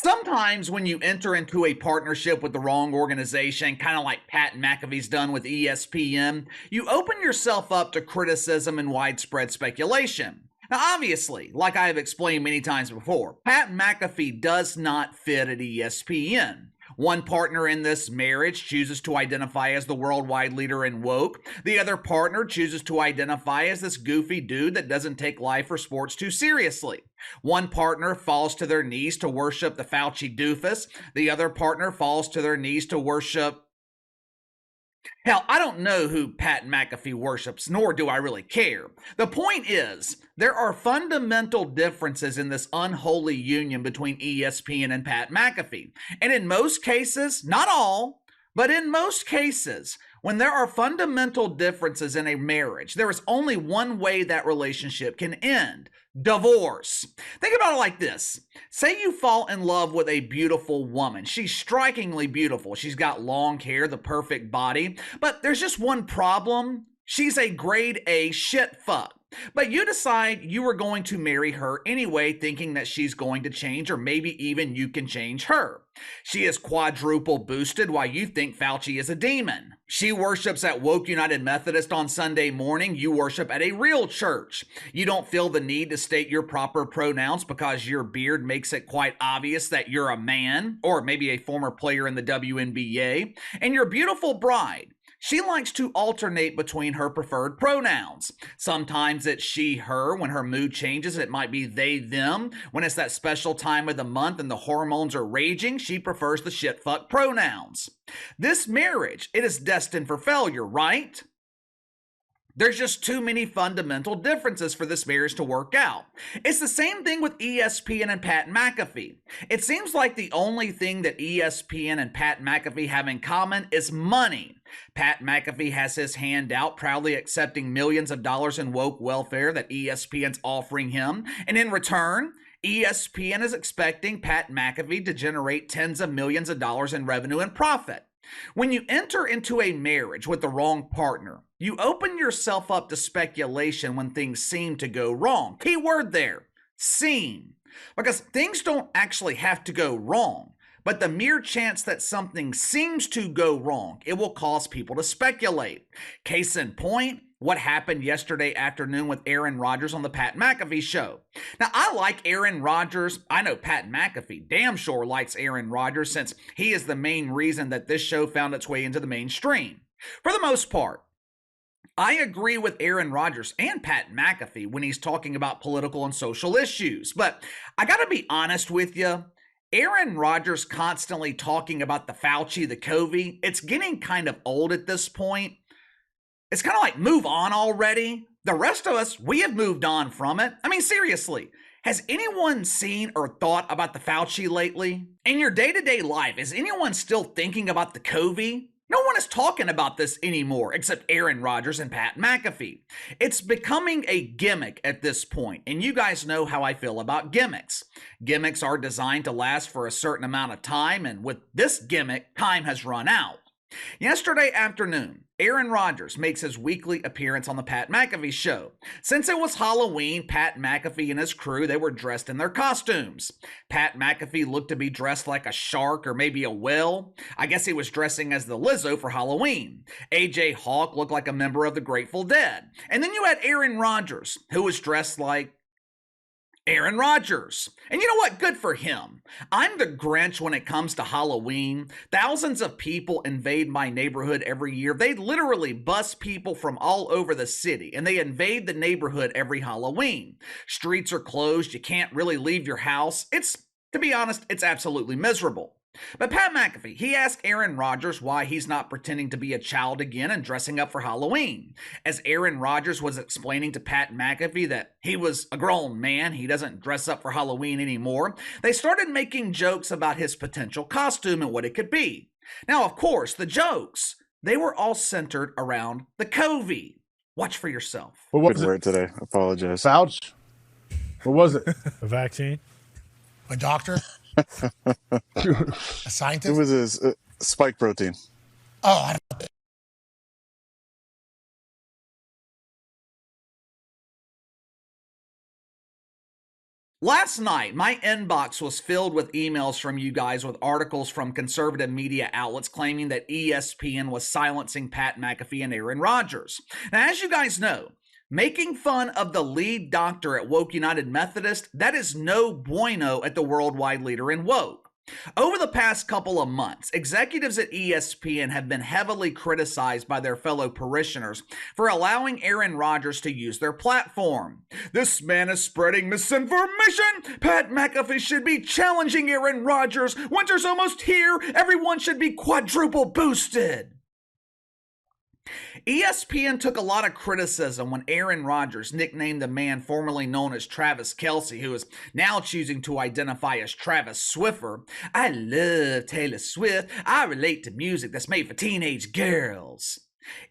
Sometimes when you enter into a partnership with the wrong organization, kind of like Pat McAfee's done with ESPN, you open yourself up to criticism and widespread speculation. Now, obviously, like I have explained many times before, Pat McAfee does not fit at ESPN. One partner in this marriage chooses to identify as the worldwide leader in woke. The other partner chooses to identify as this goofy dude that doesn't take life or sports too seriously. One partner falls to their knees to worship the Fauci doofus. The other partner falls to their knees to worship. Hell, I don't know who Pat McAfee worships, nor do I really care. The point is, there are fundamental differences in this unholy union between ESPN and Pat McAfee. And in most cases, not all, but in most cases, when there are fundamental differences in a marriage, there is only one way that relationship can end: divorce. Think about it like this. Say you fall in love with a beautiful woman. She's strikingly beautiful. She's got long hair, the perfect body, but there's just one problem. She's a grade A shit fuck. But you decide you are going to marry her anyway, thinking that she's going to change, or maybe even you can change her. She is quadruple boosted while you think Fauci is a demon. She worships at Woke United Methodist on Sunday morning. You worship at a real church. You don't feel the need to state your proper pronouns because your beard makes it quite obvious that you're a man, or maybe a former player in the WNBA. And your beautiful bride, she likes to alternate between her preferred pronouns. Sometimes it's she, her. When her mood changes, it might be they, them. When it's that special time of the month and the hormones are raging, she prefers the shit fuck pronouns. This marriage, it is destined for failure, right? There's just too many fundamental differences for this marriage to work out. It's the same thing with ESPN and Pat McAfee. It seems like the only thing that ESPN and Pat McAfee have in common is money. Pat McAfee has his hand out, proudly accepting millions of dollars in woke welfare that ESPN's offering him. And in return, ESPN is expecting Pat McAfee to generate tens of millions of dollars in revenue and profit. When you enter into a marriage with the wrong partner, you open yourself up to speculation when things seem to go wrong. Key word there, seem. Because things don't actually have to go wrong, but the mere chance that something seems to go wrong, it will cause people to speculate. Case in point, what happened yesterday afternoon with Aaron Rodgers on the Pat McAfee Show. Now, I like Aaron Rodgers. I know Pat McAfee damn sure likes Aaron Rodgers, since he is the main reason that this show found its way into the mainstream. For the most part, I agree with Aaron Rodgers and Pat McAfee when he's talking about political and social issues. But I gotta be honest with you, Aaron Rodgers constantly talking about the Fauci, the COVID, it's getting kind of old at this point. It's kind of like, move on already. The rest of us, we have moved on from it. I mean, seriously, has anyone seen or thought about the Fauci lately? In your day-to-day life, is anyone still thinking about the COVID? No one is talking about this anymore except Aaron Rodgers and Pat McAfee. It's becoming a gimmick at this point, and you guys know how I feel about gimmicks. Gimmicks are designed to last for a certain amount of time, and with this gimmick, time has run out. Yesterday afternoon, Aaron Rodgers makes his weekly appearance on the Pat McAfee Show. Since it was Halloween, Pat McAfee and his crew, they were dressed in their costumes. Pat McAfee looked to be dressed like a shark or maybe a whale. I guess he was dressing as the Lizzo for Halloween. AJ Hawk looked like a member of the Grateful Dead. And then you had Aaron Rodgers, who was dressed like Aaron Rodgers. And you know what? Good for him. I'm the Grinch when it comes to Halloween. Thousands of people invade my neighborhood every year. They literally bus people from all over the city, and they invade the neighborhood every Halloween. Streets are closed. You can't really leave your house. To be honest, it's absolutely miserable. But Pat McAfee, he asked Aaron Rodgers why he's not pretending to be a child again and dressing up for Halloween. As Aaron Rodgers was explaining to Pat McAfee that he was a grown man, he doesn't dress up for Halloween anymore, they started making jokes about his potential costume and what it could be. Now, of course, the jokes, they were all centered around the COVID. Watch for yourself. What was it today? I apologize. Fauci? What was it? A vaccine? A doctor? A scientist? It was a spike protein. Oh, I don't know. Last night, my inbox was filled with emails from you guys with articles from conservative media outlets claiming that ESPN was silencing Pat McAfee and Aaron Rodgers. Now, as you guys know, making fun of the lead doctor at Woke United Methodist, that is no bueno at the worldwide leader in woke. Over the past couple of months, executives at ESPN have been heavily criticized by their fellow parishioners for allowing Aaron Rodgers to use their platform. This man is spreading misinformation. Pat McAfee should be challenging Aaron Rodgers. Winter's almost here. Everyone should be quadruple boosted. ESPN took a lot of criticism when Aaron Rodgers nicknamed the man formerly known as Travis Kelce, who is now choosing to identify as Travis Swiffer. I love Taylor Swift. I relate to music that's made for teenage girls.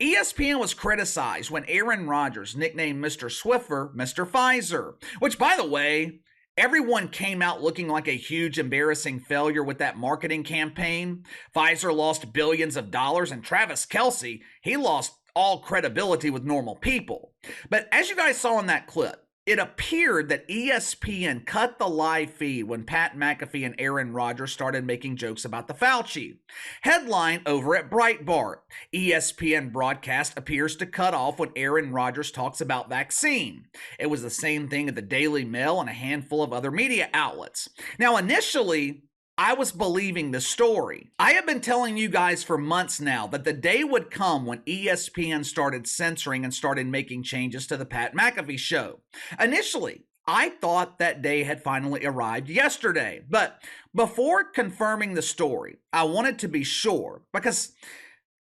ESPN was criticized when Aaron Rodgers nicknamed Mr. Swiffer Mr. Pfizer, which, by the way, everyone came out looking like a huge embarrassing failure with that marketing campaign. Pfizer lost billions of dollars, and Travis Kelce, he lost all credibility with normal people. But as you guys saw in that clip, it appeared that ESPN cut the live feed when Pat McAfee and Aaron Rodgers started making jokes about the Fauci. Headline over at Breitbart: ESPN broadcast appears to cut off when Aaron Rodgers talks about vaccine. It was the same thing at the Daily Mail and a handful of other media outlets. Now, initially, I was believing the story. I have been telling you guys for months now that the day would come when ESPN started censoring and started making changes to the Pat McAfee Show. Initially, I thought that day had finally arrived yesterday, but before confirming the story, I wanted to be sure because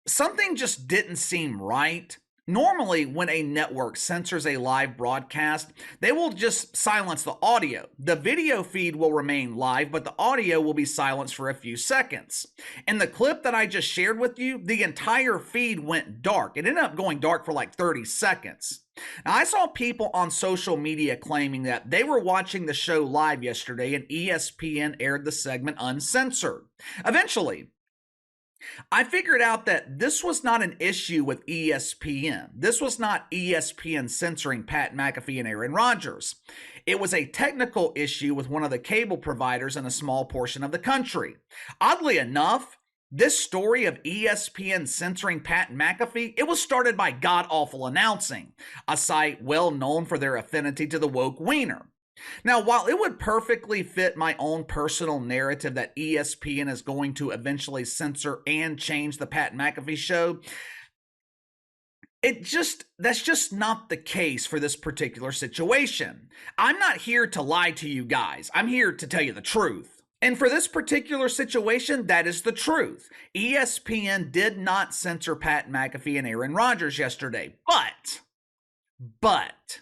something just didn't seem right. Normally, when a network censors a live broadcast, they will just silence the audio. The video feed will remain live, but the audio will be silenced for a few seconds. In the clip that I just shared with you, the entire feed went dark. It ended up going dark for like 30 seconds. Now, I saw people on social media claiming that they were watching the show live yesterday and ESPN aired the segment uncensored. Eventually, I figured out that this was not an issue with ESPN. This was not ESPN censoring Pat McAfee and Aaron Rodgers. It was a technical issue with one of the cable providers in a small portion of the country. Oddly enough, this story of ESPN censoring Pat McAfee, it was started by God Awful Announcing, a site well known for their affinity to the woke wiener. Now, while it would perfectly fit my own personal narrative that ESPN is going to eventually censor and change the Pat McAfee Show, that's just not the case for this particular situation. I'm not here to lie to you guys. I'm here to tell you the truth. And for this particular situation, that is the truth. ESPN did not censor Pat McAfee and Aaron Rodgers yesterday, but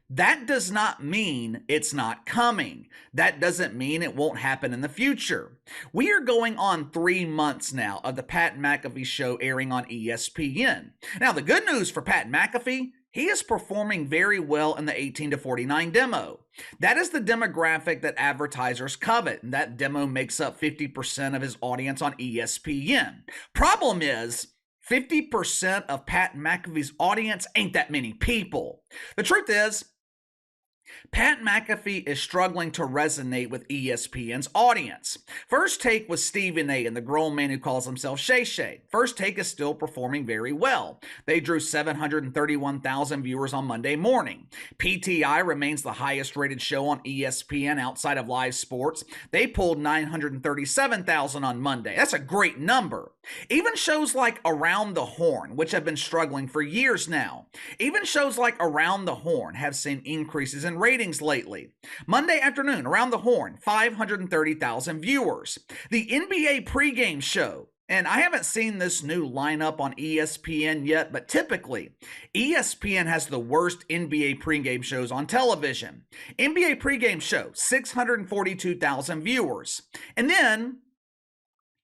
that does not mean it's not coming. That doesn't mean it won't happen in the future. We are going on 3 months now of the Pat McAfee Show airing on ESPN. Now, the good news for Pat McAfee, he is performing very well in the 18 to 49 demo. That is the demographic that advertisers covet, and that demo makes up 50% of his audience on ESPN. Problem is, 50% of Pat McAfee's audience ain't that many people. The truth is, Pat McAfee is struggling to resonate with ESPN's audience. First Take was Stephen A. and the grown man who calls himself Shay Shay. First Take is still performing very well. They drew 731,000 viewers on Monday morning. PTI remains the highest rated show on ESPN outside of live sports. They pulled 937,000 on Monday. That's a great number. Even shows like Around the Horn, which have been struggling for years now, even shows like Around the Horn have seen increases in ratings lately. Monday afternoon, Around the Horn, 530,000 viewers. The NBA pregame show, and I haven't seen this new lineup on ESPN yet, but typically, ESPN has the worst NBA pregame shows on television. NBA pregame show, 642,000 viewers. And then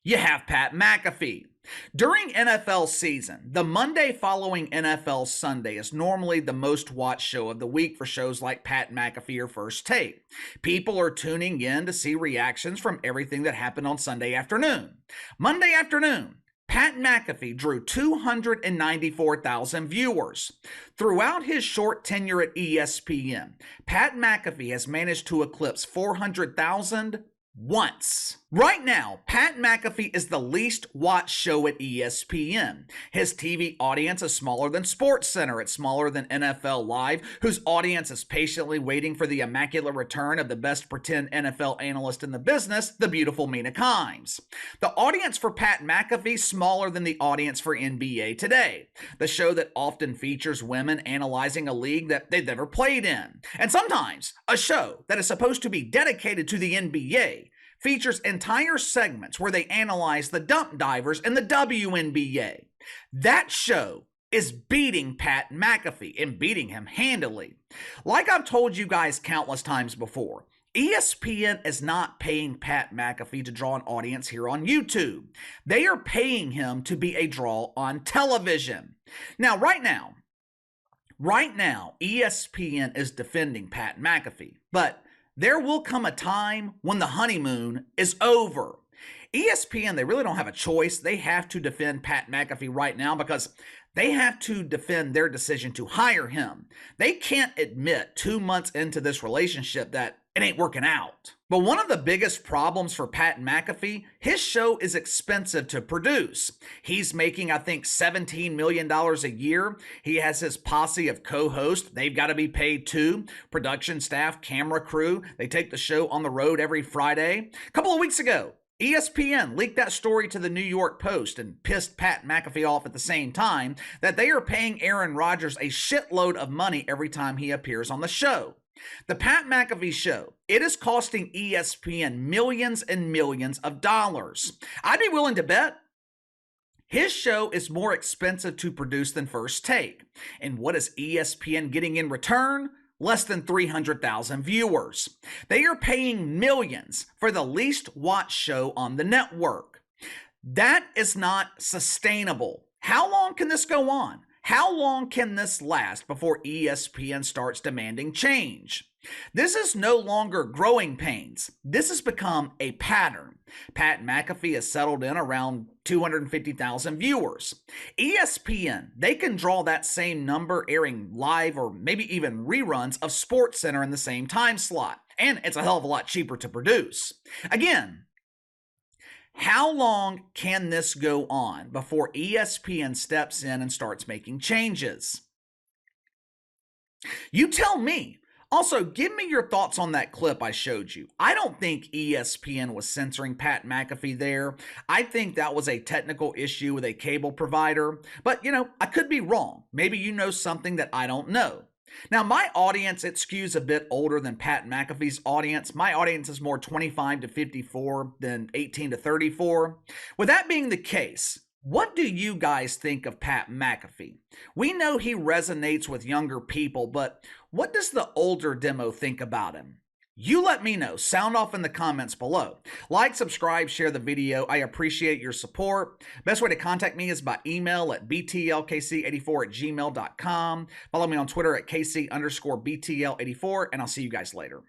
you have Pat McAfee. During NFL season, the Monday following NFL Sunday is normally the most watched show of the week for shows like Pat McAfee or First Take. People are tuning in to see reactions from everything that happened on Sunday afternoon. Monday afternoon, Pat McAfee drew 294,000 viewers. Throughout his short tenure at ESPN, Pat McAfee has managed to eclipse 400,000 once. Right now, Pat McAfee is the least watched show at ESPN. His TV audience is smaller than SportsCenter. It's smaller than NFL Live, whose audience is patiently waiting for the immaculate return of the best pretend NFL analyst in the business, the beautiful Mina Kimes. The audience for Pat McAfee is smaller than the audience for NBA Today, the show that often features women analyzing a league that they've never played in. And sometimes, a show that is supposed to be dedicated to the NBA features entire segments where they analyze the dump divers in the WNBA. That show is beating Pat McAfee and beating him handily. Like I've told you guys countless times before, ESPN is not paying Pat McAfee to draw an audience here on YouTube. They are paying him to be a draw on television. Now, right now, ESPN is defending Pat McAfee, but there will come a time when the honeymoon is over. ESPN, they really don't have a choice. They have to defend Pat McAfee right now because they have to defend their decision to hire him. They can't admit 2 months into this relationship that it ain't working out. But one of the biggest problems for Pat McAfee, his show is expensive to produce. He's making, I think, $17 million a year. He has his posse of co-hosts. They've got to be paid too. Production staff, camera crew. They take the show on the road every Friday. A couple of weeks ago, ESPN leaked that story to the New York Post and pissed Pat McAfee off at the same time that they are paying Aaron Rodgers a shitload of money every time he appears on the show. The Pat McAfee Show, it is costing ESPN millions and millions of dollars. I'd be willing to bet his show is more expensive to produce than First Take. And what is ESPN getting in return? Less than 300,000 viewers. They are paying millions for the least watched show on the network. That is not sustainable. How long can this go on? How long can this last before ESPN starts demanding change? This is no longer growing pains. This has become a pattern. Pat McAfee has settled in around 250,000 viewers. ESPN, they can draw that same number airing live or maybe even reruns of SportsCenter in the same time slot. And it's a hell of a lot cheaper to produce. Again, how long can this go on before ESPN steps in and starts making changes? You tell me. Also, give me your thoughts on that clip I showed you. I don't think ESPN was censoring Pat McAfee there. I think that was a technical issue with a cable provider. But, I could be wrong. Maybe you know something that I don't know. Now, my audience, it skews a bit older than Pat McAfee's audience. My audience is more 25 to 54 than 18 to 34. With that being the case, what do you guys think of Pat McAfee? We know he resonates with younger people, but what does the older demo think about him? You let me know. Sound off in the comments below. Like, subscribe, share the video. I appreciate your support. Best way to contact me is by email at btlkc84@gmail.com. Follow me on Twitter at kc_btl84, and I'll see you guys later.